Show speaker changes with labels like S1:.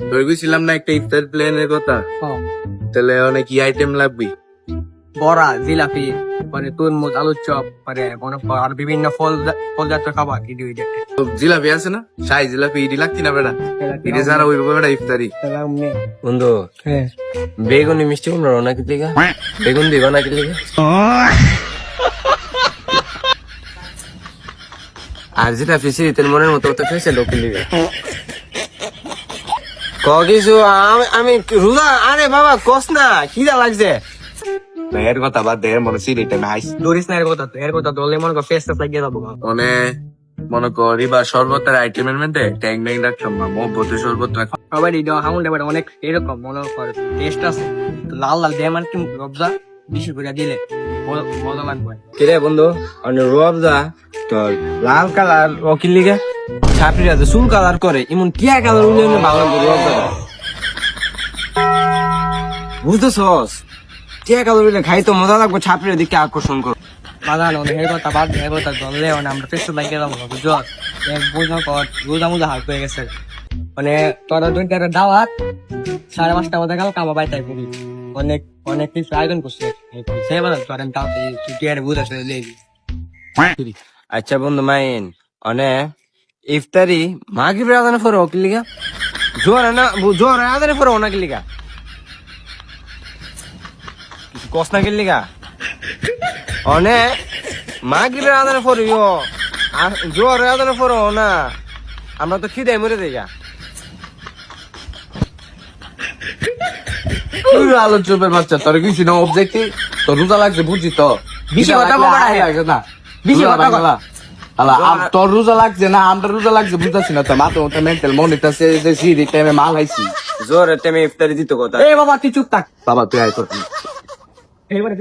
S1: ধরে গেছিলাম না একটা ইফতার প্ল্যানের কথা, তাহলে অনেক কি আইটেম লাগবে?
S2: বড়া, জিলাপি, মানে তরমুজ, আলুর চপ, মানে মনে কর আর বিভিন্ন ফল জাতীয় খাবার
S1: তো জিলাপি আছে না, শাহি জিলাপি, ইডি লাগতি না বেটা? ইডি ছাড়া ওই বেটা ইফতারি।
S3: বন্ধু
S2: হ্যাঁ,
S3: বেগুনি মিষ্টি কুমড়া নাকি লিগা? বেগুন দিব নাকি লিগা? আর যেটা ফিসি তেল মনের মতো তো ফেসে লোক লিগা কিছু আমি রোজা। আরে বাবা কস না, খিদা লাগছে।
S1: এর কথা বাদ দে, মনে সিরিটা নাইস।
S2: দৌড়িস না এর কথা ধরলে মনে কর ফেস লাগিয়ে যাবো।
S1: মনে করি বা শরবতের আইটেমের মধ্যে ট্যাং ট্যাং রাখতাম না, মহব্বত শরবত রাখতাম।
S2: সবাই হামুন দেবে অনেক এরকম মনে কর টেস্ট আছে। তো লাল লাল দেমান কি রবজা বেশি করে দিলে মজা লাগবে।
S3: কিরে বন্ধু অনেক রোয়াবজা তোর লাল কালার ও কি লিগা? ছাপড়িরা যে চুল কালার করে এমন টিয়া কালার উনি ভালো রোয়াবজা বুঝতেছস? টিয়া কালার উনি খাই তো মজা লাগবে, ছাপড়িরা দিকে আকর্ষণ কর।
S2: বাগান অনেক এর কথা বাদ এর কথা ধরলে আমরা ফেস লাগিয়ে যাবো বুঝো। এক বোঝা কর রোজা মোজা হাল হয়ে গেছে। মানে তোরা দুইটা দাওয়াত 5:30 বাজে গেল কামা বাইতাই করি। অনেক অনেক কিছু আয়োজন করছে সেবার তোর দাওয়াত ছুটি আর বুঝা চলে লেবি।
S3: আচ্ছা বন্ধু মাইন অনে ইফতারি মাগরিবের আজানে পরে কি লিগা? জোর আজানে পরে ওনা কি লিগা? কিছু কস না কি লিগা? অনে মাগরিবের আজানে পরে জোর আজানে পরে না, আমরা তো খিদে মরে যাই গা।
S1: আলোর চোপের বাচ্চা, তোর কিছু না অবজেক্টিভ, তোর রোজা লাগছে বুঝছি তো।
S2: বেশি কথা বলা
S1: লাগছে না,
S2: বেশি কথা বলা।
S1: তোর রোজা লাগছে না, আমরা রোজা লাগছে বুঝতেছি না তো। মাথা মতো মেন্টাল মনে হইতাছে যে সিঁড়ি টাইমে মাল হাইছি।
S3: জোর তেমনি ইফতারি দিত কথা।
S2: এ বাবা তুই চুপ থাক।
S1: বাবা তুই আয় করবি।
S2: এইবারে